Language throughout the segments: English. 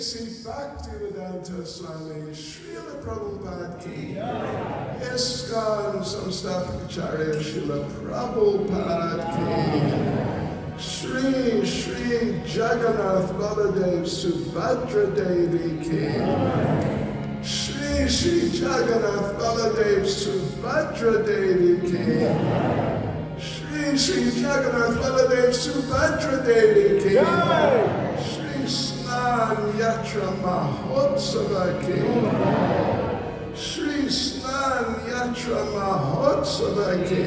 A.C. Bhaktivedanta Swami Srila Prabhupada ki ISKCON Samstapacharya Srila Prabhupada ki Shri Shri Jagannath Baladev Subhadra Devi ki Shri Shri Jagannath Baladev Subhadra Subhadra Devi Ki. Shri Shri Jagannath Baladev Subhadra Devi Ki. Shri Snana Yatra Mahotsava Ki. Shri Snana Yatra Mahotsava Ki.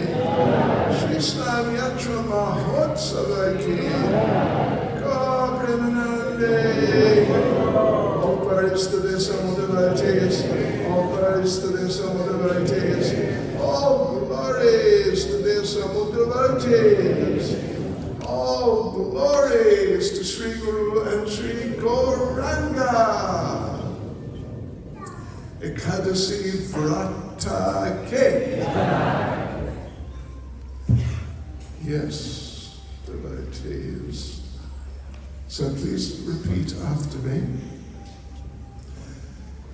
Shri Snana Yatra Mahotsava Ki. All glories to this, all devotees. All glories to this, all devotees. All glories to this, all devotees. All glories to Sri Guru and Sri Gauranga. Ekadasi Vrata Ke. Yes, devotees. So please repeat after me.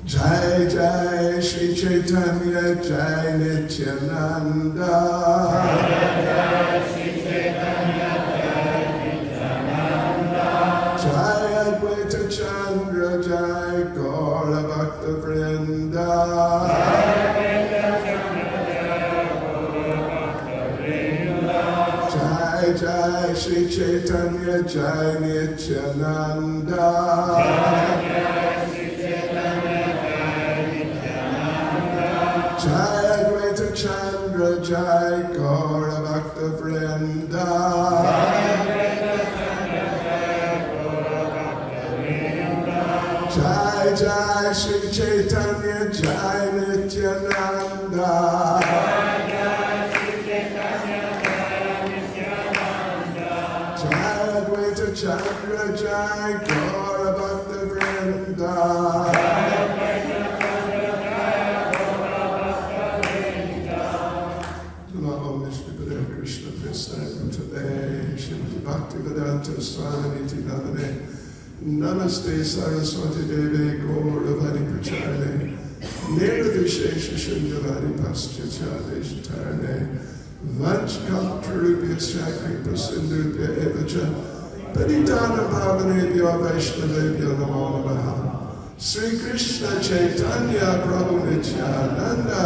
Jai Jai Shri Chaitanya Jai Nityananda. Jai Jai Shri Chaitanya Jai Nityananda. Jai Advaita Chandra Jai Gaura Bhakta Vrinda. Jai Jai Shri Chaitanya Jai Nityananda. Jai Jai Shri Chaitanya Jai Nityananda. Jai Advaita Chandra Jai Gaura Bhakta Vrinda. Jai Jai Shri Chaitanya Jai Nityananda. Chandra Jai Gaura Bhakta Vrinda. Namo Vishnu Padaya Krishna Prasna Bhutale Shrimati Bhakti Vedanta Swami Niti Namane Namaste Saraswati Deve Gaura Bhani Pracharane Nirvishesha Shunyavadi Paschachade Shatarane Vanchkalparubhyasya Kripa Sindhubhya Evacha Paridana Bhavanebhyo Vaishnavebhyo Namo Namaha. Sri Krishna Chaitanya Prabhu Nityananda.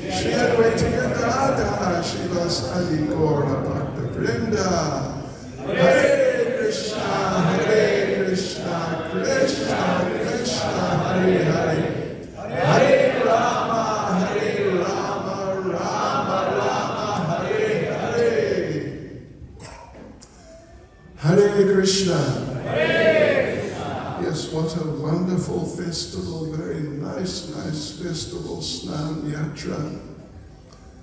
Shri Advaita Gadadhara Srivasadi Gaura Bhakta Vrinda. Hare Krishna, Hare Krishna, Krishna Krishna, Hare Hare. Hare Rama, Hare Rama, Rama Rama, Hare Hare. Hare Krishna. Hare Krishna. Yes, what a wonderful festival, very nice festival, Snana Yatra.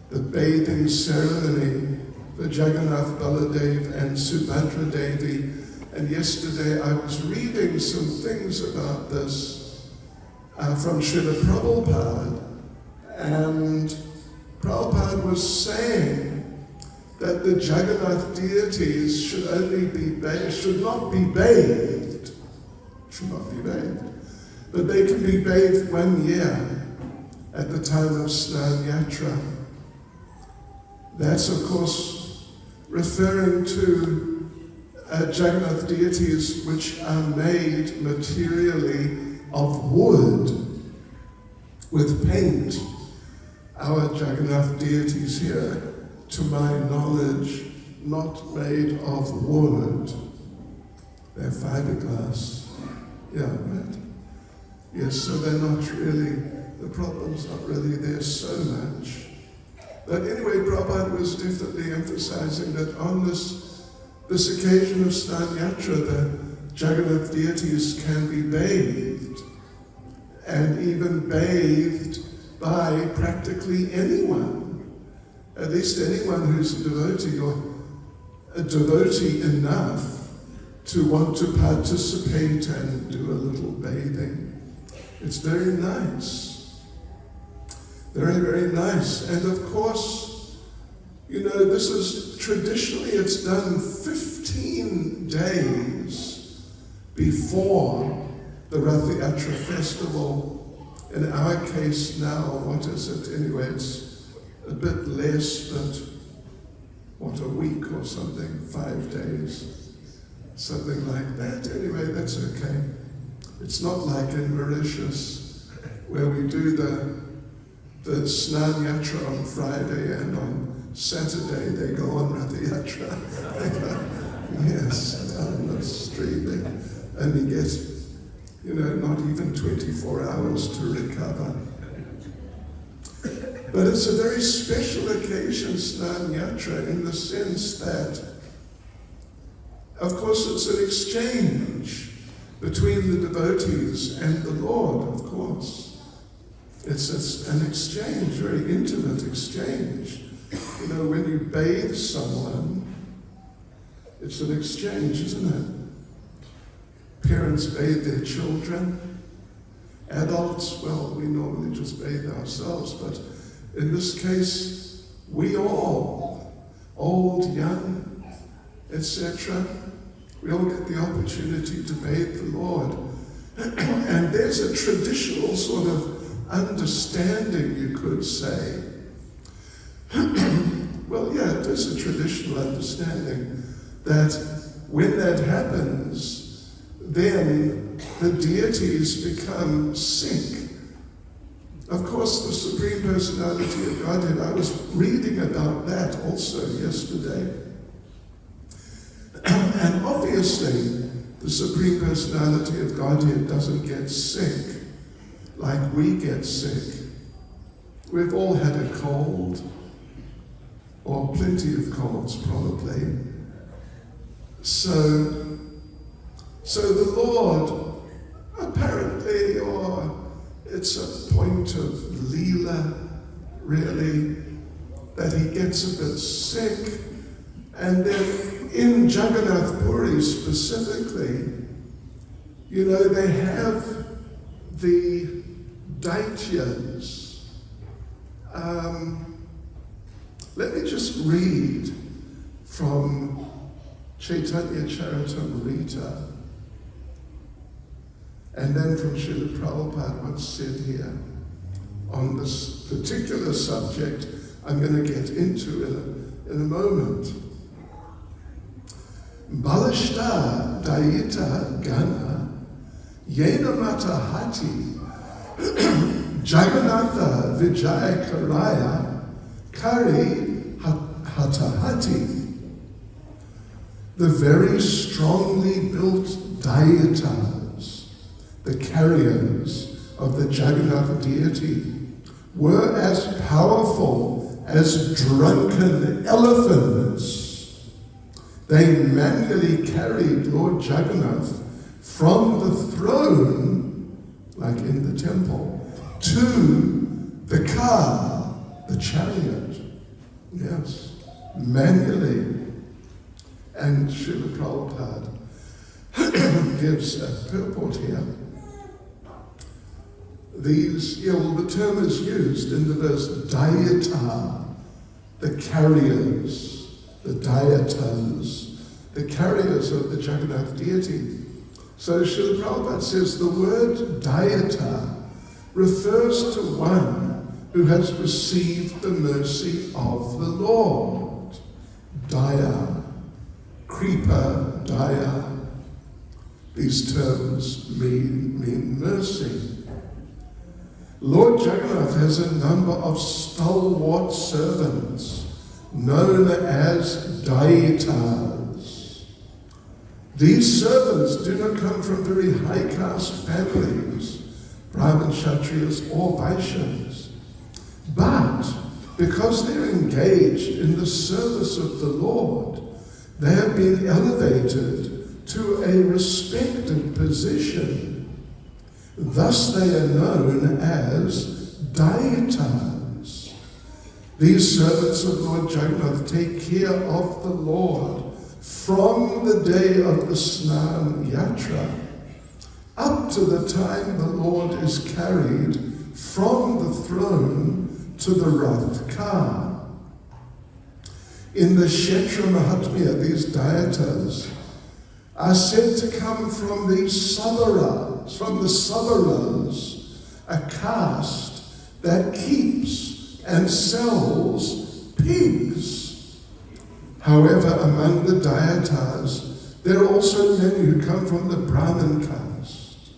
The bathing ceremony for Jagannath Baladev and Subhadra Devi. And yesterday I was reading some things about this from Srila Prabhupada. And Prabhupada was saying that the Jagannath deities should not be bathed, but they can be bathed 1 year at the time of Snana Yatra. That's of course referring to Jagannath deities which are made materially of wood with paint. Our Jagannath deities here, to my knowledge, not made of wood. They're fiberglass. Yeah, right. Yes, so they're not really, the problem's not really there so much. But anyway, Prabhupada was definitely emphasizing that on this occasion of Snana Yatra, the Jagannath deities can be bathed, and even bathed by practically anyone. At least anyone who's a devotee, or a devotee enough to want to participate and do a little bathing. It's very nice. Very, very nice. And of course, you know, this is traditionally it's done 15 days before the Rath Yatra festival. In our case now, what is it? Anyway, it's a bit less, but what, a week or something, 5 days, something like that. Anyway, that's okay. It's not like in Mauritius, where we do the Snana yatra on Friday, and on Saturday they go on Rath Yatra. Yes, down the street they only get, not even 24 hours to recover. But it's a very special occasion, Snana Yatra, in the sense that, of course, it's an exchange between the devotees and the Lord, of course. It's an exchange, very intimate exchange. When you bathe someone, it's an exchange, isn't it? Parents bathe their children. Adults, well, we normally just bathe ourselves, but in this case, we all, old, young, etc., we all get the opportunity to bathe the Lord. And there's a traditional sort of understanding, you could say. Well, yeah, it is a traditional understanding that when that happens, then the deities become sick. Of course, the Supreme Personality of Godhead, I was reading about that also yesterday. And obviously, the Supreme Personality of Godhead doesn't get sick like we get sick. We've all had a cold, or plenty of colds probably. So the Lord, apparently, or it's a point of Leela, really, that he gets a bit sick. And then in Jagannath Puri specifically, they have the Daityas. Let me just read from Chaitanya Charitamrita, and then from Srila Prabhupada what's said here on this particular subject I'm going to get into in a moment. Balashta Dayita Gana Yena Matahati Jagannatha Vijaya Karaya Kari Hatahati. The very strongly built Dayatas, the carriers of the Jagannath deity, were as powerful as drunken elephants. They manually carried Lord Jagannath from the throne, like in the temple, to the car, the chariot. Yes, manually. And Srila Prabhupada gives a purport here. The term is used in the verse Dayata, the carriers, the Dayatas, the carriers of the Jagannath deity. So Srila Prabhupada says the word Dayata refers to one who has received the mercy of the Lord. Daya, Kripa, Daya. These terms mean mercy. Lord Jagannath has a number of stalwart servants known as Dayatas. These servants do not come from very high caste families, Brahmin, Kshatriyas, or Vaishyas, but because they're engaged in the service of the Lord, they have been elevated to a respected position. Thus they are known as Dayatas. These servants of Lord Jagannath take care of the Lord from the day of the Snana yatra up to the time the Lord is carried from the throne to the Rath car. In the Kshetra Mahatmya, these Dayatas are said to come from the Savaras, a caste that keeps and sells pigs. However, among the Dayatas, there are also many who come from the Brahmin caste.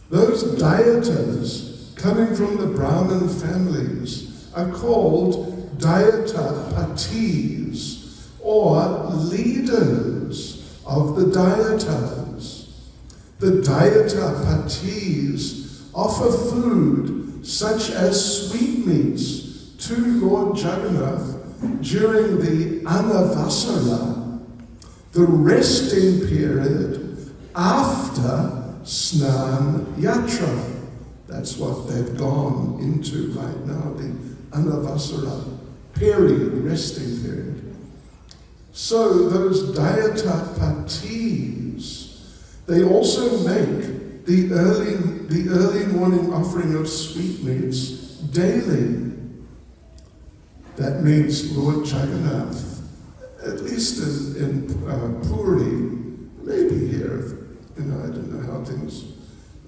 Those Dayatas coming from the Brahmin families, are called Dayatapatis, or leaders of the Dayatas. The Dayatapatis offer food such as sweetmeats to Lord Jagannath during the Anavasara, the resting period after Snana yatra. That's what they've gone into right now, the Anavasara period, resting period. So those Dayatapatis, they also make the early morning offering of sweetmeats daily. That means Lord Jagannath, at least in Puri, maybe here, I don't know how things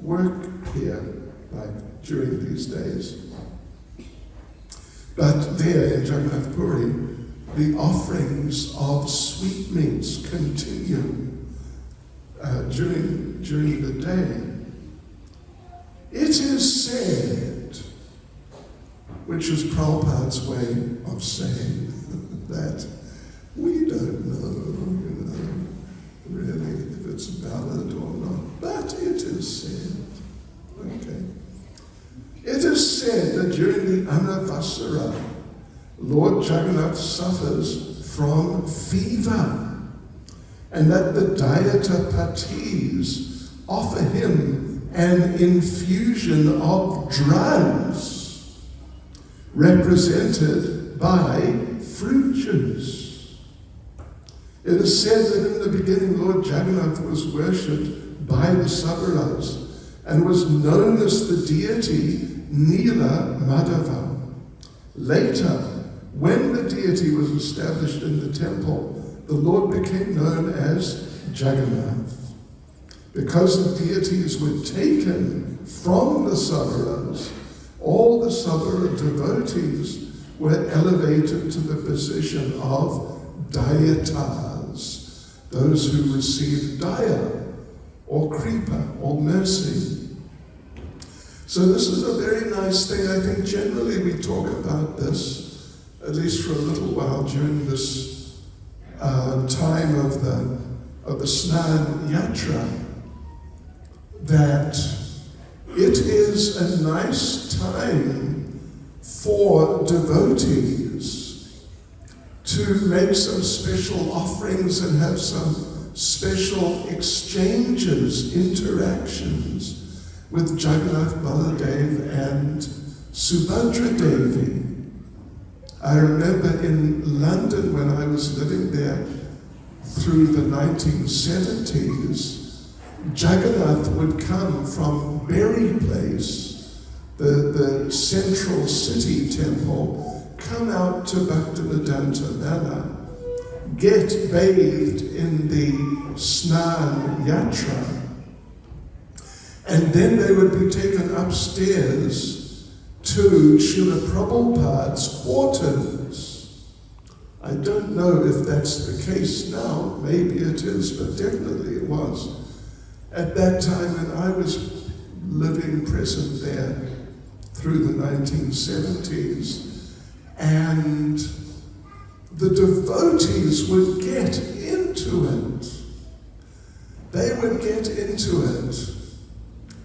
work here, like during these days. But there in Jagannath Puri, the offerings of sweetmeats continue during the day. It is said, which is Prabhupada's way of saying that we don't know, really, if it's valid or not, but it is said, okay. It is said that during the Anavasara, Lord Jagannath suffers from fever, and that the Dayatapatis offer him an infusion of drugs, represented by fruit juice. It is said that in the beginning, Lord Jagannath was worshipped by the Sabaras and was known as the deity Nila Madhava. Later, when the deity was established in the temple, the Lord became known as Jagannath. Because the deities were taken from the Sabaras, all the Sabara devotees were elevated to the position of Dayatas, those who received Daya, or Kripa, or mercy. So this is a very nice thing. I think generally we talk about this, at least for a little while during this time of the Snana yatra, that it is a nice time for devotees to make some special offerings and have some special exchanges, interactions with Jagannath Baladev and Subhadra Devi. I remember in London when I was living there through the 1970s, Jagannath would come from Berry Place, the central city temple, come out to Bhaktivedanta Manor, get bathed in the Snana yatra, and then they would be taken upstairs to Srila Prabhupada's quarters. I don't know if that's the case now, maybe it is, but definitely it was. At that time when I was living present there through the 1970s, and the devotees would get into it. They would get into it,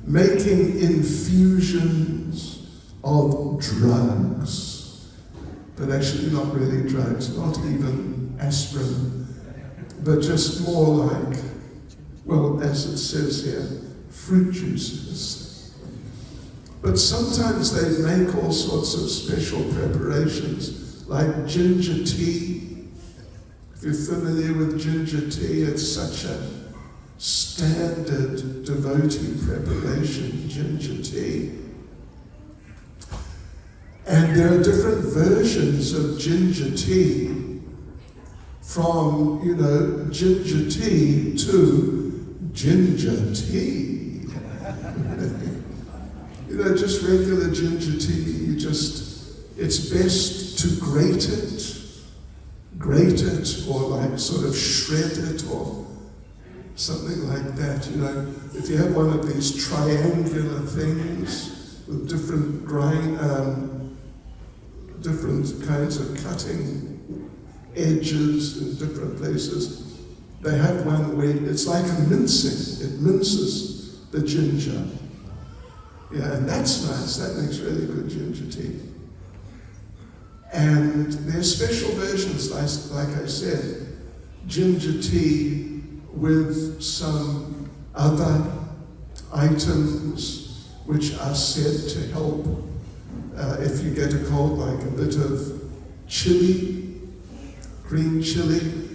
making infusions of drugs, but actually not really drugs, not even aspirin, but just more like, well, as it says here, fruit juices. But sometimes they make all sorts of special preparations, like ginger tea. If you're familiar with ginger tea, it's such a standard devotee preparation, ginger tea. And there are different versions of ginger tea, from, ginger tea to ginger tea. Just regular ginger tea, it's best to grate it, or like sort of shred it, or something like that. If you have one of these triangular things, with different different kinds of cutting edges in different places. They have one way, it's like a mincing. It minces the ginger. Yeah, and that's nice. That makes really good ginger tea. And there's special versions, like I said, ginger tea with some other items which are said to help if you get a cold, like a bit of chili, green chili.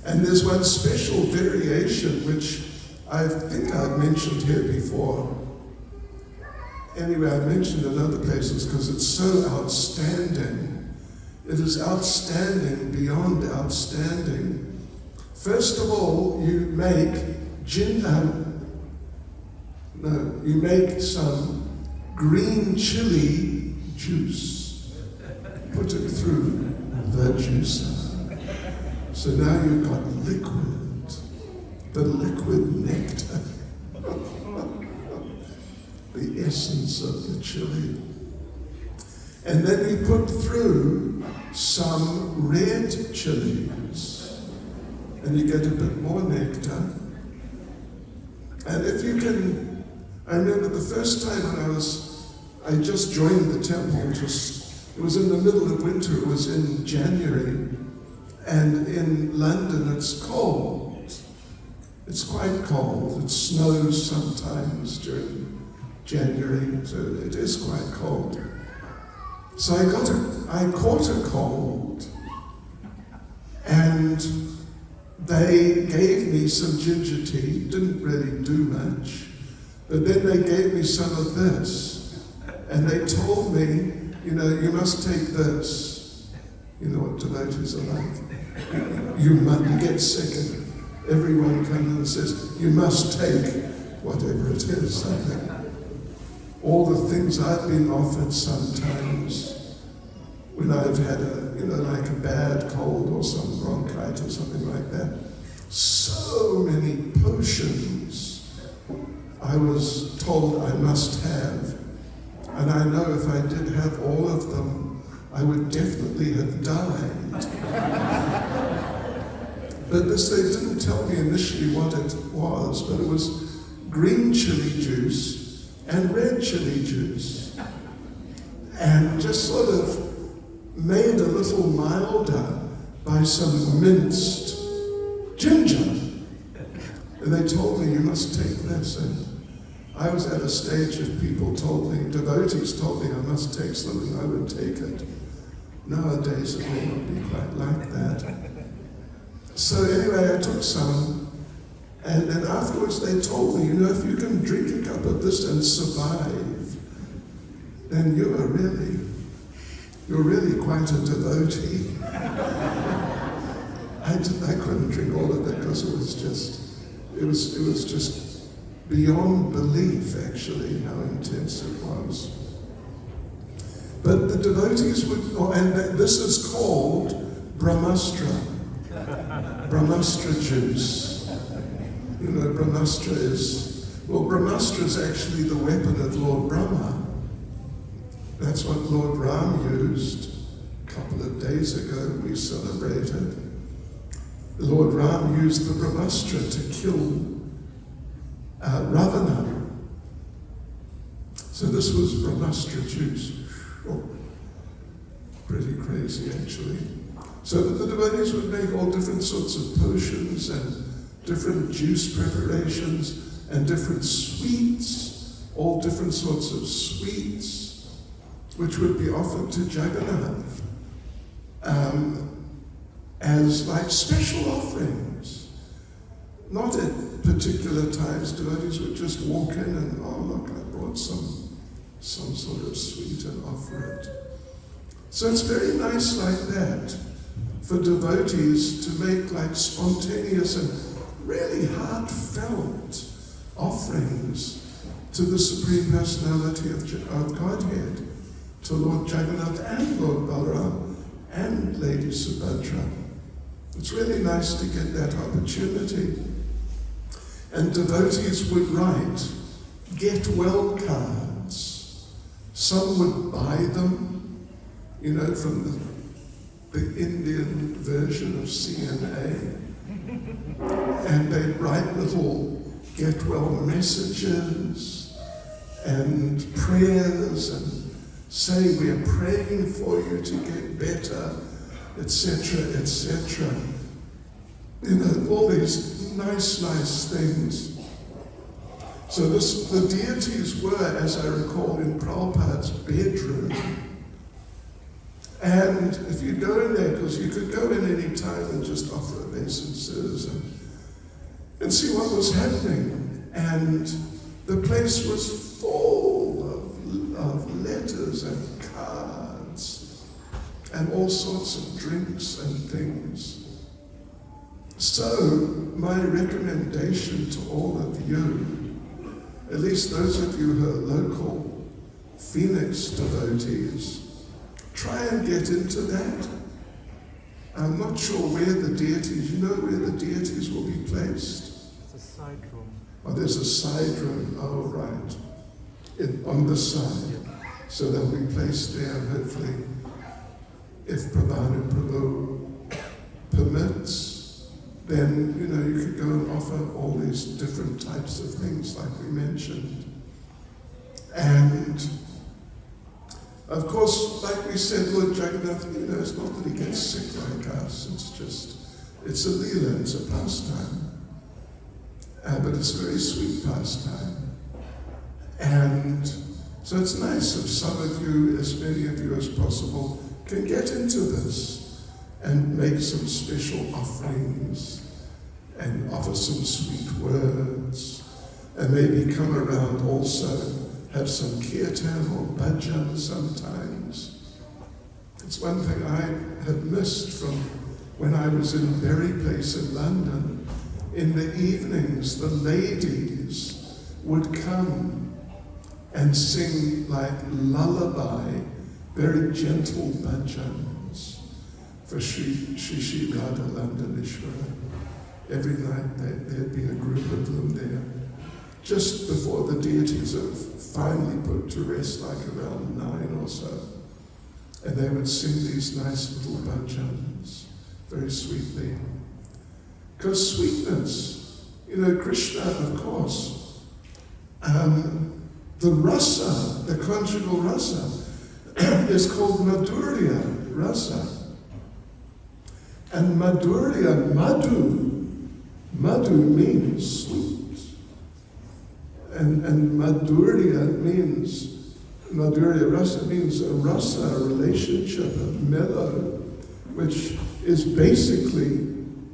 And there's one special variation which I think I've mentioned here before. Anyway, I've mentioned in other places because it's so outstanding. It is outstanding beyond outstanding. First of all, you make some green chili juice. Put it through the juicer. So now you've got liquid, the liquid nectar, the essence of the chili. And then you put through some red chilies, and you get a bit more nectar. And if you can, I remember the first time when I just joined the temple, it was in the middle of winter, it was in January, and in London it's cold. It's quite cold. It snows sometimes during January, so it is quite cold. So I caught a cold, and they gave me some ginger tea. Didn't really do much, but then they gave me some of this, and they told me, you must take this. You know what devotees are like. You get sick, and everyone comes and says, you must take whatever it is. All the things I've been offered sometimes when I've had like a bad cold or some bronchitis or something like that. So many potions I was told I must have. And I know if I did have all of them, I would definitely have died. But this, they didn't tell me initially what it was, but it was green chili juice and red chili juice. And just sort of made a little milder by some minced ginger. And they told me, you must take this. And I was at a stage of people told me, devotees told me I must take something, I would take it. Nowadays it may not be quite like that. So anyway, I took some, and then afterwards they told me, if you can drink a cup of this and survive, then you're really quite a devotee. I couldn't drink all of it because it was just beyond belief, actually, how intense it was. But the devotees would, and this is called Brahmastra juice. Brahmastra is actually the weapon of Lord Brahma. That's what Lord Ram used a couple of days ago, we celebrated. Lord Ram used the Brahmastra to kill Ravana. So this was Brahmastra juice. Oh, pretty crazy, actually. So the devotees would make all different sorts of potions and different juice preparations and different sweets, all different sorts of sweets, which would be offered to Jagannath as like special offerings. Not at particular times. Devotees would just walk in and, oh look, I brought some sort of sweet and offer it. So it's very nice like that for devotees to make like spontaneous and really heartfelt offerings to the Supreme Personality of Godhead, to Lord Jagannath and Lord Balaram and Lady Subhadra. It's really nice to get that opportunity. And devotees would write get well cards Some would buy them, from the Indian version of CNA. And they'd write little get well messages and prayers and say, we are praying for you to get better, etc., etc. All these nice things. So the deities were, as I recall, in Prabhupada's bedroom. And if you go in there, because you could go in any time and just offer obeisances and see what was happening. And the place was full of letters and cards and all sorts of drinks and things. So my recommendation to all of you, at least those of you who are local Phoenix devotees, try and get into that. I'm not sure where the deities, where the deities will be placed? It's a side room. Oh, there's a side room, oh right, on the side. Yeah. So they'll be placed there, hopefully, if Prabhu permits, then, you could go and offer all these different types of things like we mentioned. And of course, like we said, Lord Jagannath, it's not that he gets sick like us, it's a leela, it's a pastime. But it's a very sweet pastime. And so it's nice if some of you, as many of you as possible, can get into this and make some special offerings and offer some sweet words and maybe come around also have some kirtan or bhajan sometimes. It's one thing I had missed from when I was in Berry Place in London. In the evenings, the ladies would come and sing like lullaby, very gentle bhajans for Shri Radha Landanishwara. Every night there'd be a group of them there, just before the deities are finally put to rest, like around 9 or so. And they would sing these nice little bhajans very sweetly. Because sweetness, Krishna, of course, the rasa, the conjugal rasa, is called madhurya rasa. And madhurya, madhu means sweet. And madhurya means, madhurya rasa means a rasa, a relationship, a mellow, which is basically,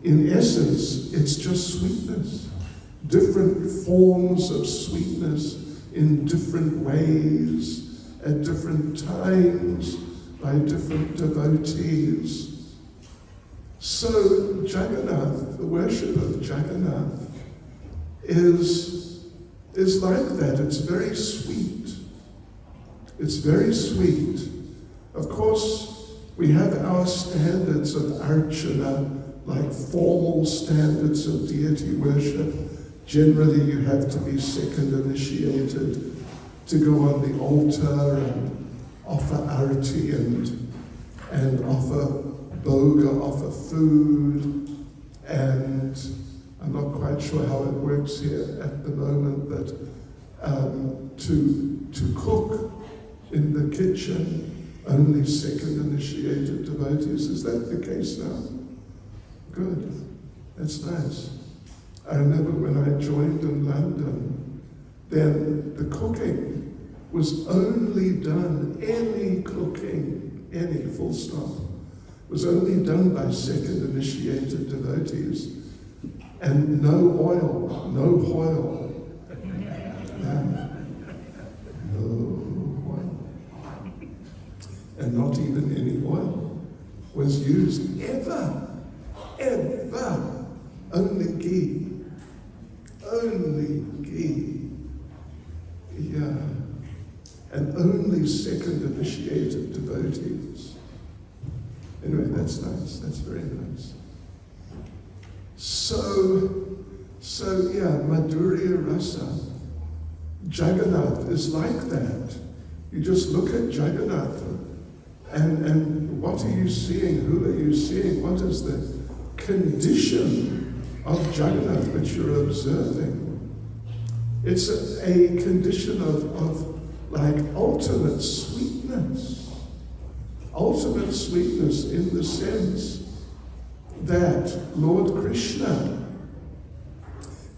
in essence, it's just sweetness. Different forms of sweetness in different ways, at different times, by different devotees. So Jagannath, the worship of Jagannath, is like that. It's very sweet. It's very sweet. Of course, we have our standards of archana, like formal standards of deity worship. Generally, you have to be second initiated to go on the altar and offer arati and offer bhoga, offer food. And I'm not quite sure how it works here at the moment, but to cook in the kitchen, only second initiated devotees. Is that the case now? Good. That's nice. I remember when I joined in London, then the cooking was only done, any cooking, any full stop, was only done by second initiated devotees. And no oil, no oil. No oil. And not even any oil was used ever. Only ghee. Only ghee. Yeah. And only second initiated devotees. Anyway, that's nice. That's very nice. So yeah, Madhurya Rasa. Jagannath is like that. You just look at Jagannath and what are you seeing? Who are you seeing? What is the condition of Jagannath which you're observing? It's a condition of like ultimate sweetness. Ultimate sweetness in the sense that Lord Krishna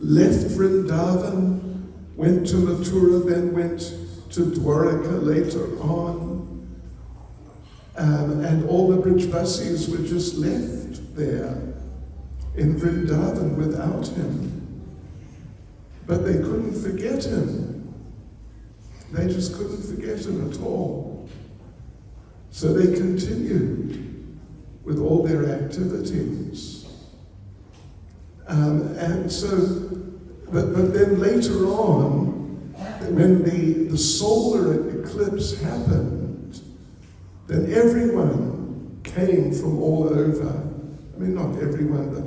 left Vrindavan, went to Mathura, then went to Dwaraka later on, and all the Brijbasis were just left there in Vrindavan without him. But they couldn't forget him. They just couldn't forget him at all. So they continued with all their activities. But then later on, when the solar eclipse happened, then everyone came from all over. I mean, not everyone, but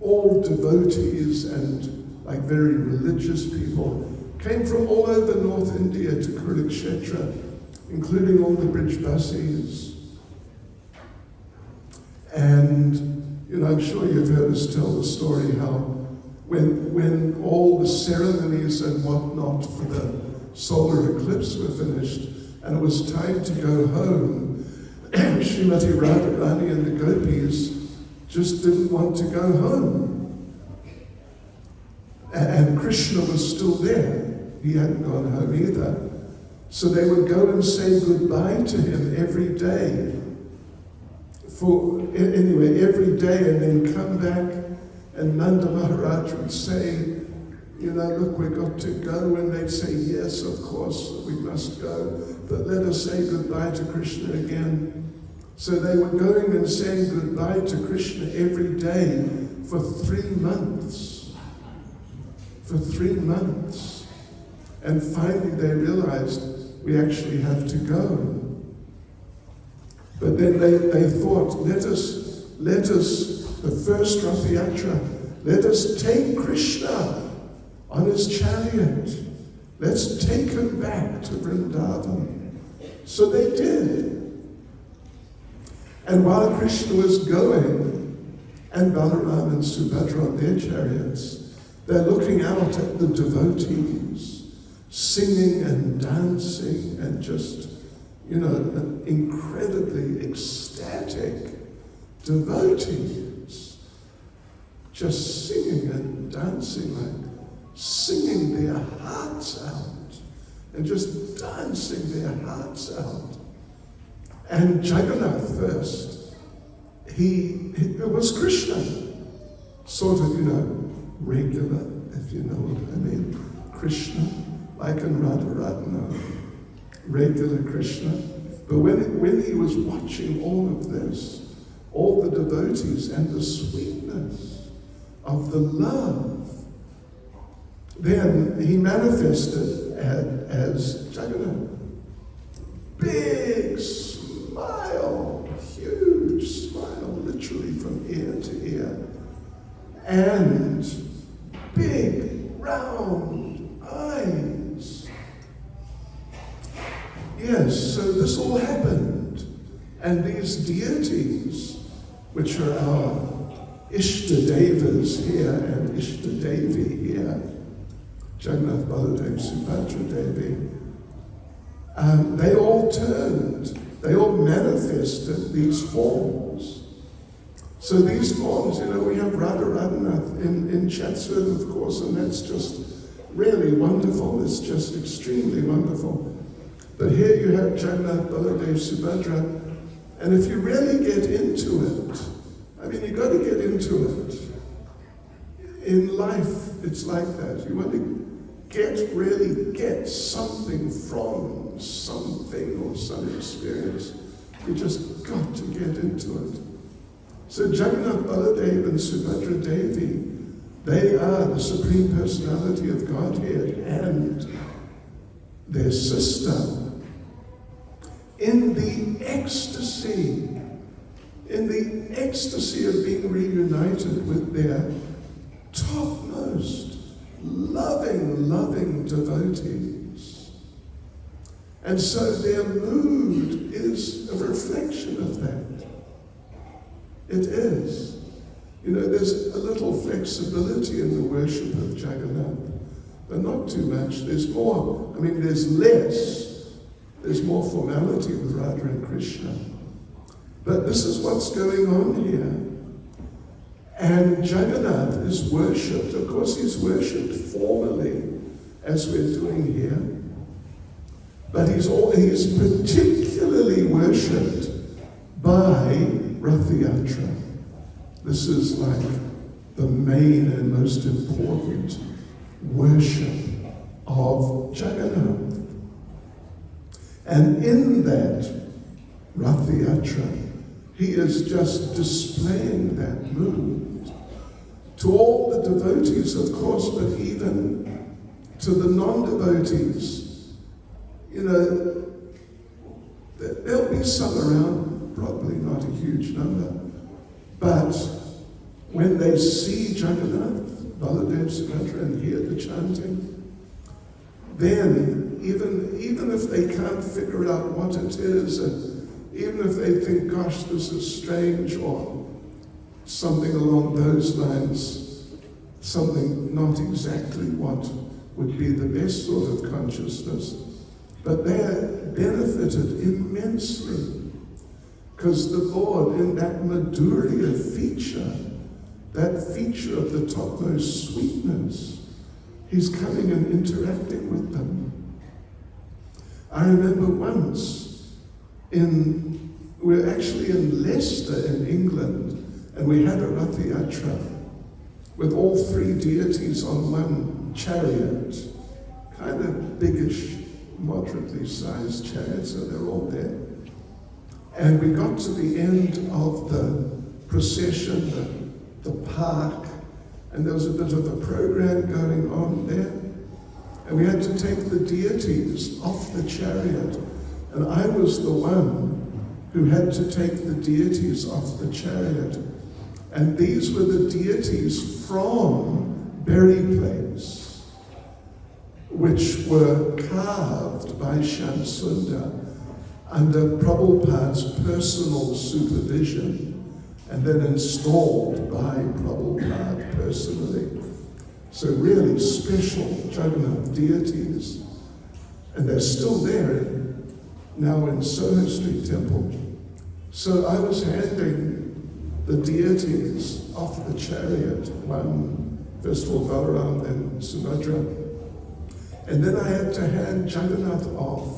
all devotees and like very religious people came from all over North India to Kurukshetra, including all the Brijbasis. And, you know, I'm sure you've heard us tell the story how when all the ceremonies and whatnot for the solar eclipse were finished, and it was time to go home, Srimati Radharani and the gopis just didn't want to go home. And Krishna was still there. He hadn't gone home either. So they would go and say goodbye to him every day. Every day, and then come back, and Nanda Maharaj would say, you know, look, we've got to go. And they'd say, yes, of course, we must go, but let us say goodbye to Krishna again. So they were going and saying goodbye to Krishna every day for 3 months. For 3 months. And finally they realized, we actually have to go. But then they thought, let us, the first Rath Yatra, let us take Krishna on his chariot. Let's take him back to Vrindavan. So they did. And while Krishna was going, and Balaram and Subhadra on their chariots, they're looking out at the devotees, singing and dancing and just, you know, incredibly ecstatic devotees, just singing and dancing, like singing their hearts out and just dancing their hearts out. And Jagannath first, it was Krishna, sort of, you know, regular, if you know what I mean. Krishna, like in Radharani, regular Krishna. But when he was watching all of this, all the devotees and the sweetness of the love, then he manifested as Jagannath. Big smile, huge smile, literally from ear to ear. And big, round eyes. Yes, so this all happened. And these deities, which are our Ishtadevas here and Ishtadevi here, Jagannath, Baladev, Subhadra Devi, they all turned, they all manifested these forms. So these forms, you know, we have Radharanath in Chatsworth, of course, and that's just really wonderful. It's just extremely wonderful. But here you have Jagannath, Baladev, Subhadra, and if you really get into it, I mean, you've got to get into it. In life, it's like that. You want to really get something from something or some experience. You just got to get into it. So Jagannath, Baladev and Subhadra Devi, they are the Supreme Personality of Godhead and their sister in the ecstasy of being reunited with their topmost loving devotees. And so their mood is a reflection of that. It is. You know, there's a little flexibility in the worship of Jagannath, but not too much. There's more, there's less. There's more formality with Radha and Krishna. But this is what's going on here. And Jagannath is worshipped. Of course, he's worshipped formally, as we're doing here. But he's particularly worshipped by Rath Yatra. This is like the main and most important worship of Jagannath. And in that Rath Yatra, he is just displaying that mood to all the devotees, of course, but even to the non-devotees. You know, there'll be some around, probably not a huge number, but when they see Jagannath, Baladev, Subhadra, and hear the chanting, then even if they can't figure out what it is, and even if they think, gosh, this is strange, or something along those lines, something not exactly what would be the best sort of consciousness, but they're benefited immensely. Because the Lord, in that Madhurya feature, that feature of the topmost sweetness, he's coming and interacting with them. I remember once, we're actually in Leicester in England, and we had a Rath Yatra with all three deities on one chariot, kind of biggish, moderately sized chariot, so they're all there. And we got to the end of the procession, the park, and there was a bit of a program going on there. And we had to take the deities off the chariot. And I was the one who had to take the deities off the chariot. And these were the deities from Berry Place, which were carved by Shamsundar under Prabhupada's personal supervision, and then installed by Prabhupada personally. So really special Jagannath deities. And they're still there now in Soho Street Temple. So I was handing the deities off the chariot, first of all Balaram, then Subhadra. And then I had to hand Jagannath off.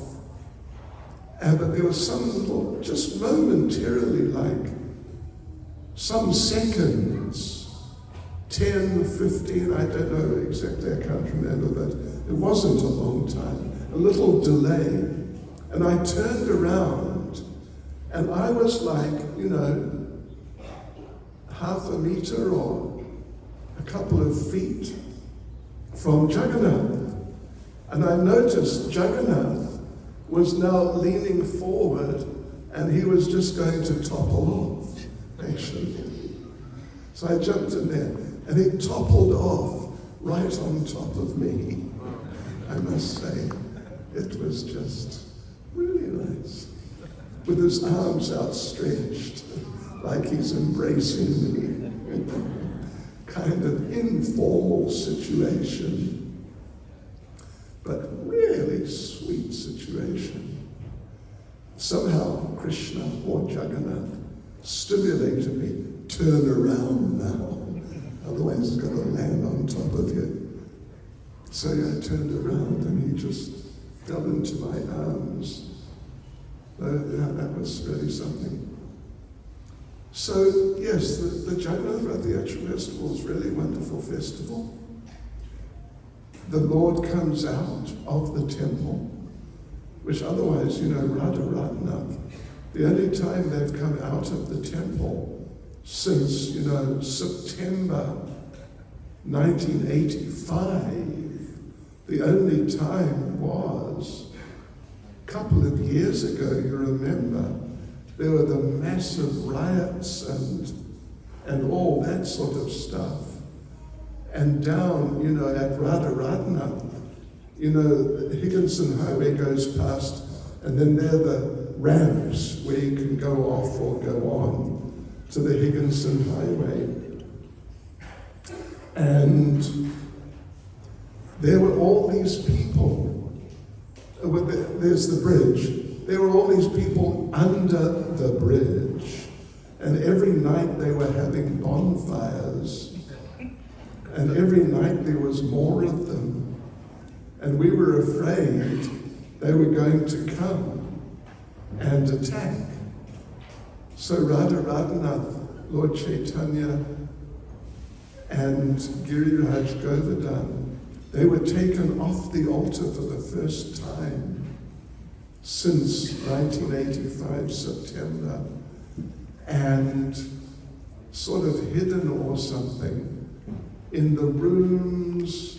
But there was some little, just momentarily, like some seconds, 10, 15, I don't know exactly, I can't remember, but it wasn't a long time, a little delay. And I turned around, and I was like, half a meter or a couple of feet from Jagannath. And I noticed Jagannath was now leaning forward, and he was just going to topple off, actually. So I jumped in there, and he toppled off right on top of me. I must say, it was just really nice. With his arms outstretched, like he's embracing me. Kind of informal situation. But really sweet situation. Somehow Krishna or Jagannath stimulated me. Turn around now, otherwise it's going to land on top of you. So I turned around and he just fell into my arms. That was really something. So yes, the Jagannath Rath Yatra Festival is really a wonderful festival. The Lord comes out of the temple, which otherwise, Radha Ratna, the only time they've come out of the temple since, September 1985, the only time was a couple of years ago, you remember, there were the massive riots and all that sort of stuff. And down, at Radha Ratna, the Higginson Highway goes past And then there are the ramps where you can go off or go on to the Higginson Highway. And there were all these people. There's the bridge. There were all these people under the bridge. And every night they were having bonfires. And every night there was more of them. And we were afraid they were going to come and attack. So Radharanath, Lord Chaitanya, and Giriraj Govardhan, they were taken off the altar for the first time since 1985 September, and sort of hidden or something in the rooms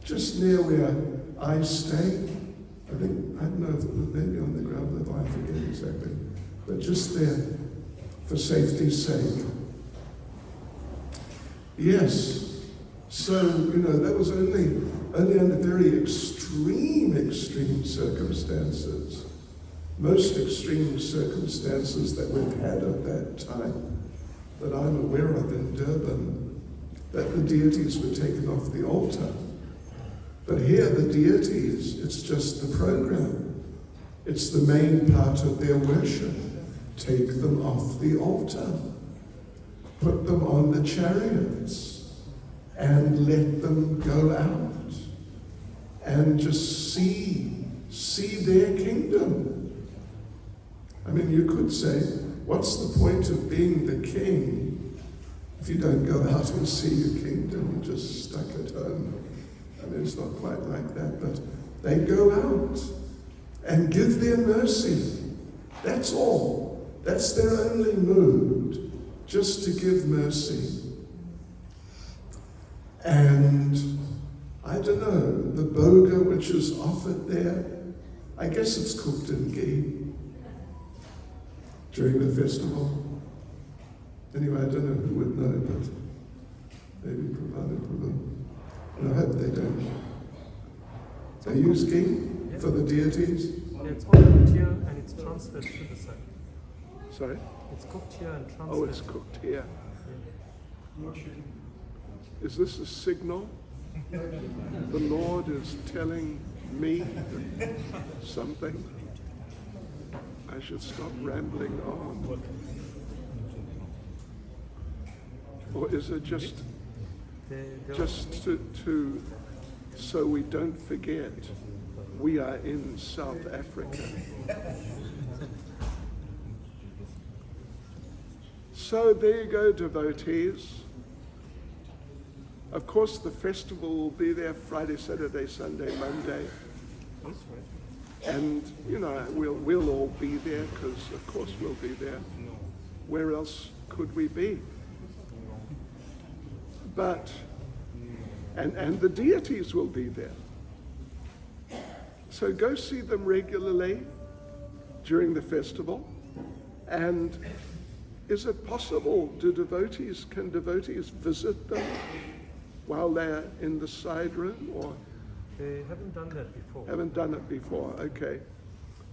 just near where I stay. I don't know if it was maybe on the ground level, I forget exactly, but just there for safety's sake. Yes, so, that was only under very extreme circumstances, most extreme circumstances that we've had at that time, that I'm aware of in Durban, that the deities were taken off the altar. But here, the deities, it's just the program. It's the main part of their worship. Take them off the altar. Put them on the chariots and let them go out and just see their kingdom. I mean, you could say, what's the point of being the king if you don't go out and see your kingdom? You're just stuck at home. I mean, it's not quite like that, but they go out and give their mercy. That's all. That's their only mood, just to give mercy. And I don't know, the boga which is offered there, I guess it's cooked in ghee during the festival. Anyway, I don't know who would know, but maybe Prabhu. And I hope they don't. They use ghee for the deities? Yeah, it's cooked here and it's transferred to the side. Sorry? It's cooked here and transferred. Oh, it's cooked here. Yeah. Is this a signal? The Lord is telling me something? I should stop rambling on. Or is it just to so we don't forget we are in South Africa? So there you go, devotees. Of course, the festival will be there Friday, Saturday, Sunday, Monday. And, we'll all be there because, of course, we'll be there. Where else could we be? But, and the deities will be there. So go see them regularly during the festival. And is it possible, can devotees visit them while they're in the side room? Or they haven't done that before. Haven't done it before, okay.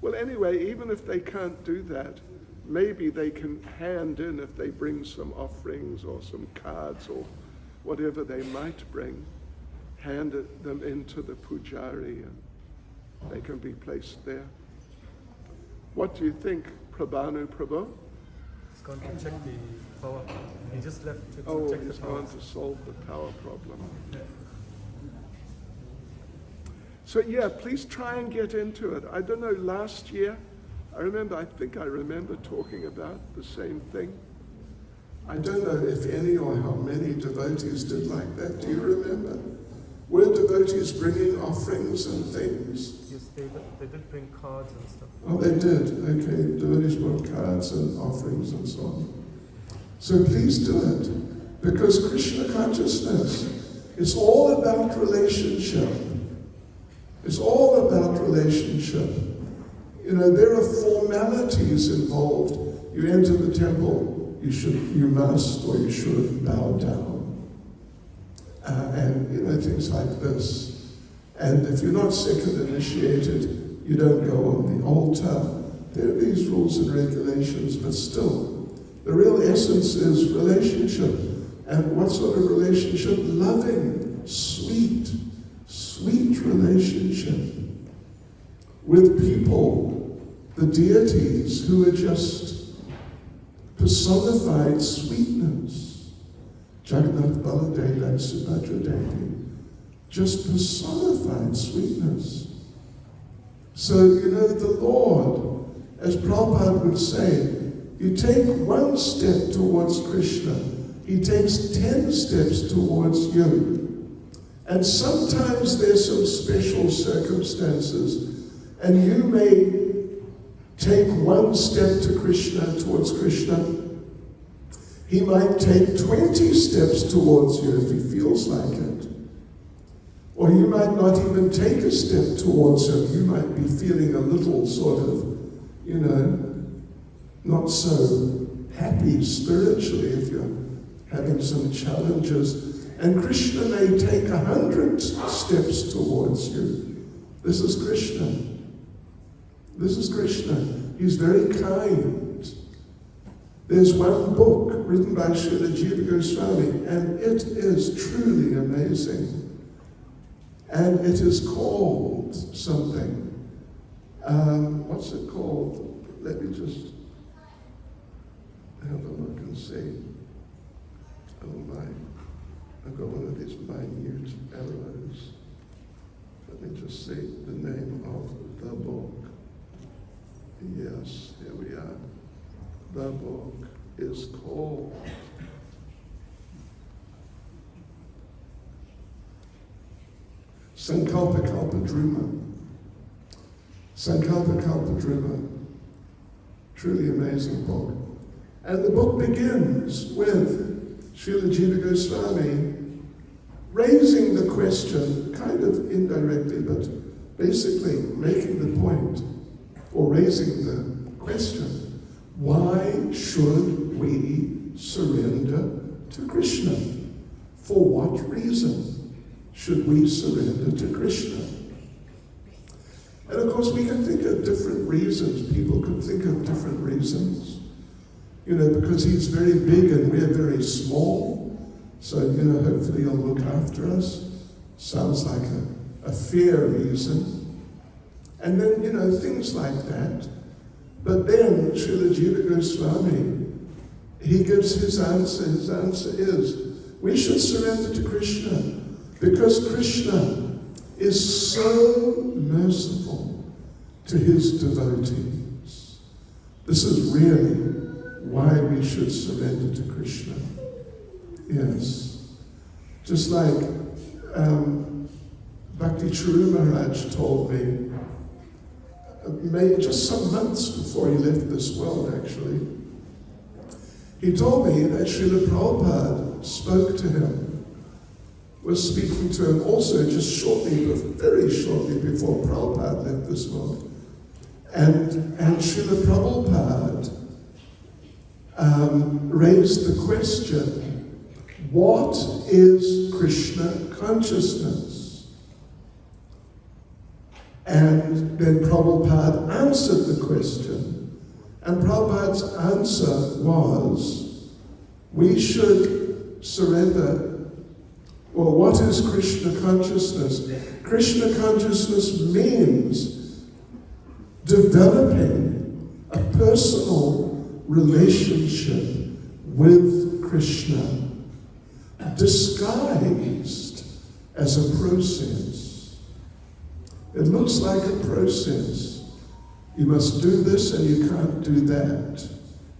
Well, anyway, even if they can't do that, maybe they can hand in, if they bring some offerings or some cards or whatever they might bring, hand them into the pujari and they can be placed there. What do you think, Prabhanu Prabhu? He's gone to check the power. He just left to check the he's power. gone to solve the power problem. So yeah, please try and get into it. I don't know, last year, I think I remember talking about the same thing. I don't know if any or how many devotees did like that. Do you remember? Were devotees bringing offerings and things? Yes, they did bring cards and stuff. Oh, they did. Okay, devotees brought cards and offerings and so on. So please do it, because Krishna consciousness, it's all about relationship. It's all about relationship. There are formalities involved. You enter the temple, you must or you should bow down. And things like this. And if you're not second initiated, You don't go on the altar. There are these rules and regulations, but still, the real essence is relationship. And what sort of relationship? Loving, sweet relationship with people, the deities who are just personified sweetness. Jagannath, Baladeva, and Subhadra Devi, just personified sweetness. So, the Lord, as Prabhupada would say, you take one step towards Krishna, he takes 10 steps towards you. And sometimes there's some special circumstances, and you may take one step to Krishna, towards Krishna. He might take 20 steps towards you if he feels like it. Or you might not even take a step towards him. You might be feeling a little sort of, not so happy spiritually if you're having some challenges. And Krishna may take 100 steps towards you. This is Krishna. This is Krishna. He's very kind. There's one book written by Srila Jiva Goswami, and it is truly amazing. And it is called something. What's it called? Let me just have a look and see. Oh my. I've got one of these minute arrows. Let me just see the name of the book. Yes, here we are. The book is called Sankalpa Kalpadruma. Sankalpa Kalpadruma. Truly amazing book. And the book begins with Srila Jiva Goswami raising the question, kind of indirectly, but basically making the point, or raising the question, why should we surrender to Krishna? For what reason should we surrender to Krishna? And of course, we can think of different reasons. People could think of different reasons. Because he's very big and we're very small. So, hopefully he'll look after us. Sounds like a fair reason. And then, things like that. But then, Srila Jiva Goswami, he gives his answer. His answer is, we should surrender to Krishna because Krishna is so merciful to his devotees. This is really why we should surrender to Krishna. Yes. Just like Bhakti Charu Maharaj told me, just some months before he left this world actually, he told me that Srila Prabhupada spoke to him, was speaking to him also just very shortly before Prabhupada left this world. And Srila Prabhupada raised the question, what is Krishna consciousness? And then Prabhupada answered the question. And Prabhupada's answer was, we should surrender. Well, what is Krishna consciousness? Krishna consciousness means developing a personal relationship with Krishna, disguised as a process. It looks like a process. You must do this and you can't do that.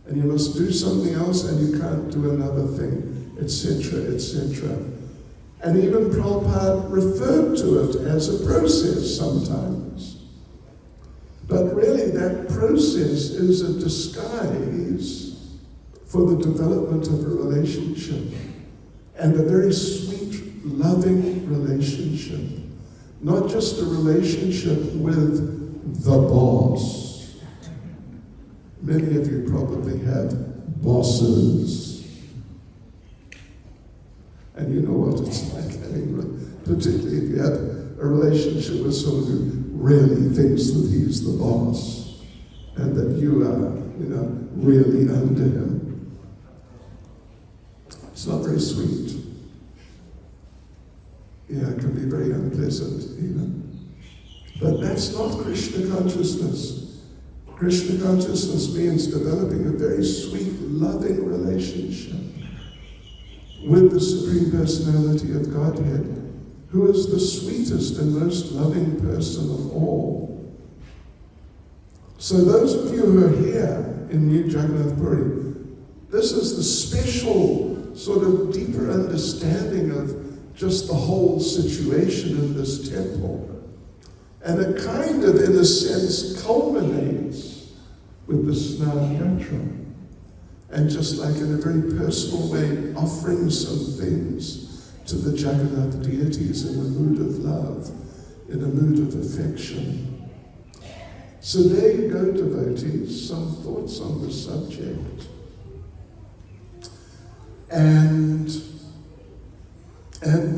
And you must do something else and you can't do another thing, etc., etc. And even Prabhupada referred to it as a process sometimes. But really that process is a disguise for the development of a relationship. And a very sweet, loving relationship. Not just a relationship with the boss. Many of you probably have bosses. And you know what it's like, particularly if you have a relationship with someone who really thinks that he's the boss and that you are, really under him. It's not very sweet. It can be very unpleasant, even. But that's not Krishna consciousness. Krishna consciousness means developing a very sweet, loving relationship with the Supreme Personality of Godhead, who is the sweetest and most loving person of all. So those of you who are here in New Jagannath Puri, this is the special sort of deeper understanding of just the whole situation in this temple. And it kind of, in a sense, culminates with the Snana yatra. And just like in a very personal way, offering some things to the Jagannath deities in a mood of love, in a mood of affection. So there you go, devotees, some thoughts on the subject. And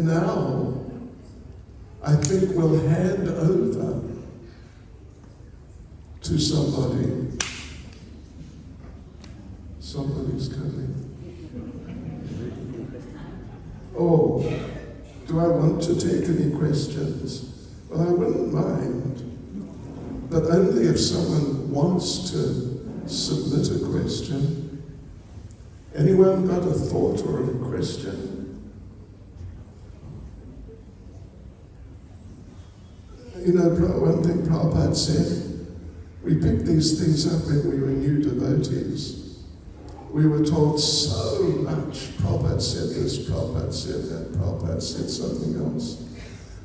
now, I think we'll hand over to somebody. Somebody's coming. Oh, do I want to take any questions? Well, I wouldn't mind, but only if someone wants to submit a question. Anyone got a thought or a question? One thing Prabhupada said, we picked these things up when we were new devotees. We were told so much. Prabhupada said this, Prabhupada said that, Prabhupada said something else.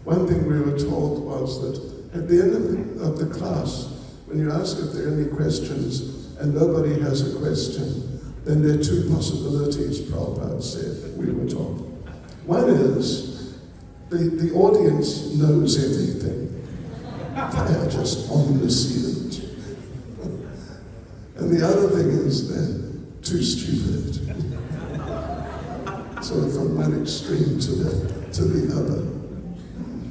One thing we were told was that at the end of the class, when you ask if there are any questions and nobody has a question, then there are two possibilities, Prabhupada said, we were told. One is the audience knows everything. They are just omniscient. And the other thing is they're too stupid. Sort of from one extreme to the other.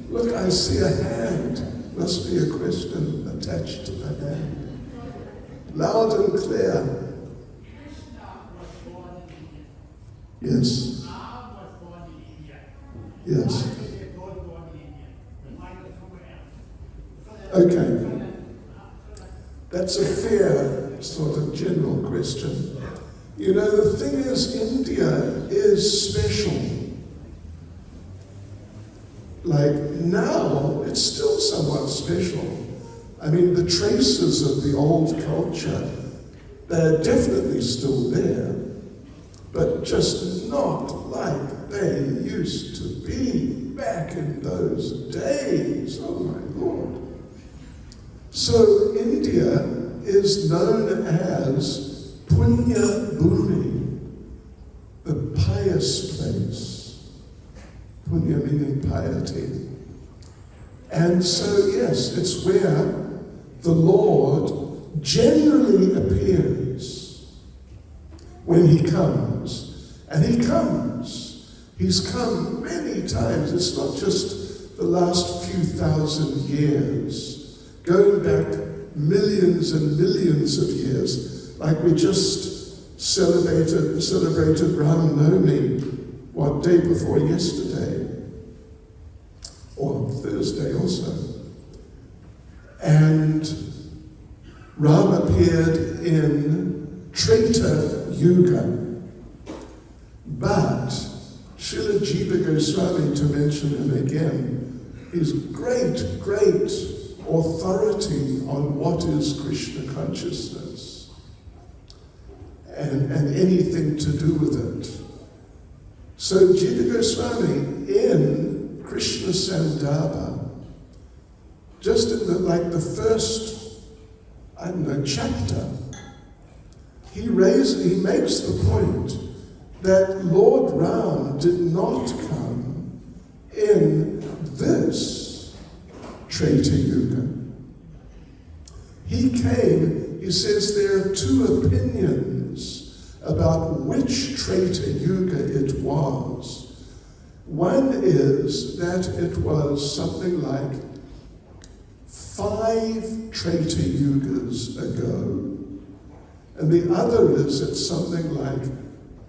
Look, I see a hand. Must be a question attached to the hand. Loud and clear. Yes. Yes. Okay. That's a fair sort of general question. The thing is, India is special. Like now, it's still somewhat special. I mean, the traces of the old culture, they're definitely still there, but just not like they used to be back in those days. Oh my Lord. So India is known as Punya Bhumi, the pious place. Punya meaning piety. And so, yes, it's where the Lord generally appears when he comes. And he comes. He's come many times. It's not just the last few thousand years. Going back millions and millions of years, like we just celebrated Ram Navami, day before yesterday, or Thursday also. And Ram appeared in Treta Yuga, but Srila Jiva Goswami, to mention him again, is great authority on what is Krishna consciousness and anything to do with it. So Jiva Goswami in Krishna Sandarbha, just in the first, chapter, he makes the point that Lord Ram did not come in this Treta Yuga. He came, he says there are two opinions about which Treta Yuga it was. One is that it was something like 5 traitor yugas ago. And the other is, it's something like,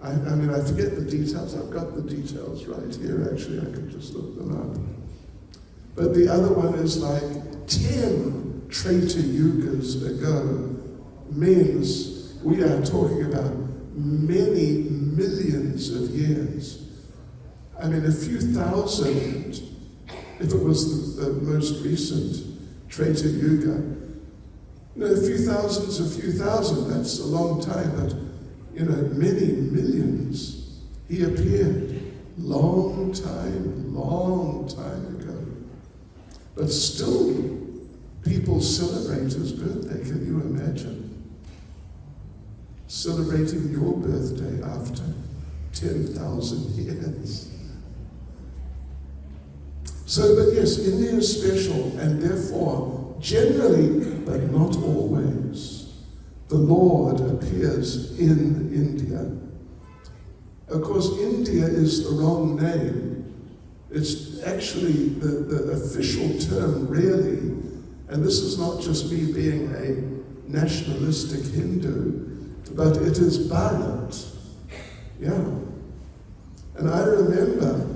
I forget the details. I've got the details right here, actually. I could just look them up. But the other one is like 10 traitor yugas ago, means we are talking about many millions of years. I mean, a few thousand, if it was the most recent traitor yuga. A few thousand, that's a long time, but many millions. He appeared long time ago. But still, people celebrate his birthday. Can you imagine? Celebrating your birthday after 10,000 years. So, but yes, India is special, and therefore, generally, but not always, the Lord appears in India. Of course, India is the wrong name. It's actually the official term, really, and this is not just me being a nationalistic Hindu, but it is Bharat. Yeah. And I remember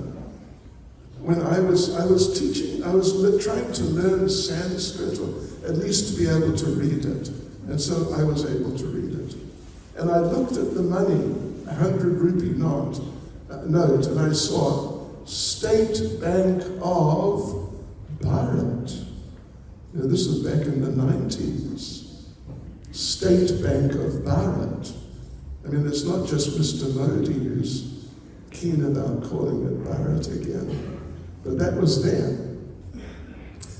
when I was teaching, I was trying to learn Sanskrit, or at least to be able to read it. And so I was able to read it. And I looked at the money, 100 rupee note, and I saw State Bank of Bharat. This was back in the 90s. State Bank of Bharat. I mean, it's not just Mr. Modi who's keen about calling it Bharat again. But that was there.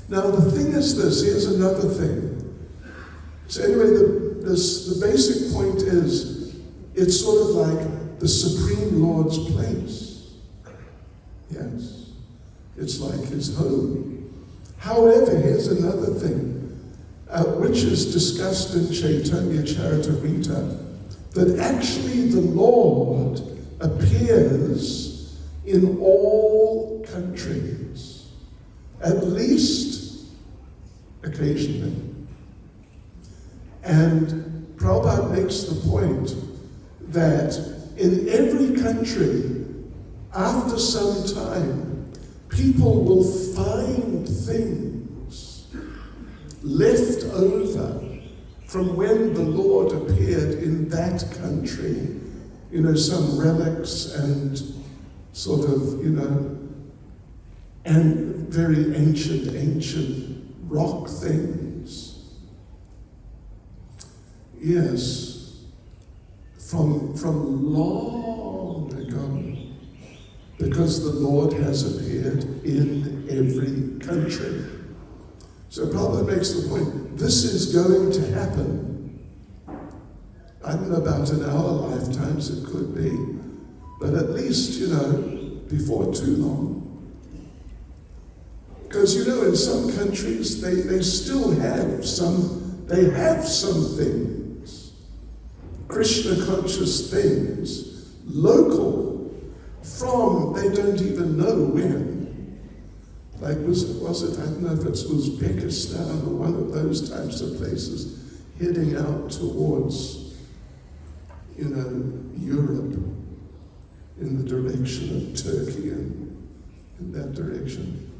Now the thing is this, here's another thing. So anyway, the basic point is, it's sort of like the Supreme Lord's place. Yes. It's like his home. However, here's another thing, which is discussed in Chaitanya Charitamrita, that actually the Lord appears in all countries, at least occasionally. And Prabhupada makes the point that in every country, after some time, people will find things left over from when the Lord appeared in that country. Some relics and sort of, and very ancient rock things. Yes, from long ago, because the Lord has appeared in every country. So Prabhupada makes the point, this is going to happen. I don't know about in our lifetimes, it could be, but at least, before too long. Because, in some countries, they still have some things, Krishna conscious things, local, from they don't even know when. Like, was it, I don't know if it was Uzbekistan or one of those types of places, heading out towards Europe, in the direction of Turkey and in that direction.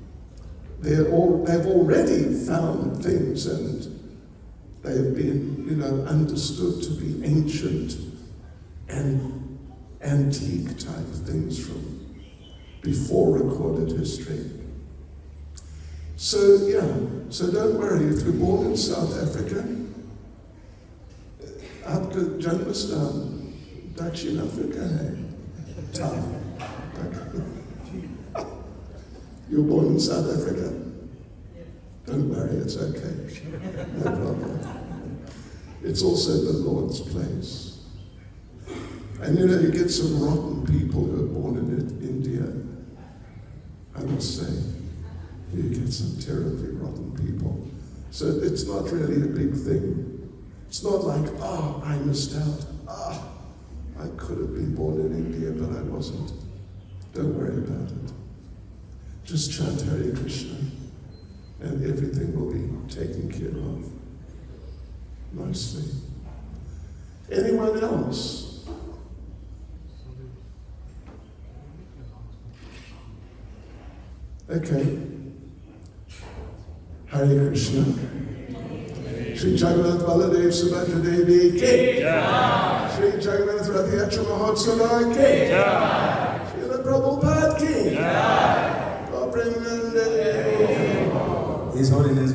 They've already found things, and they've been, understood to be ancient and antique type things from before recorded history. So don't worry, if you're born in South Africa, आपका जन्म स्थान दक्षिण Africa है. You're born in South Africa? Don't worry, it's okay. No problem. It's also the Lord's place. And you get some rotten people who are born in India. I must say, you get some terribly rotten people. So it's not really a big thing. It's not like, I missed out. I could have been born in India, but I wasn't. Don't worry about it. Just chant Hare Krishna. and everything will be taken care of nicely. Anyone else? Okay. Hare Krishna. Shri Jagannath Baladev Subhadra Devi Ki. Shri Jagannath Rath Yatra Mahotsava Ki. Srila Prabhupada Ki. God Premanande. His Holiness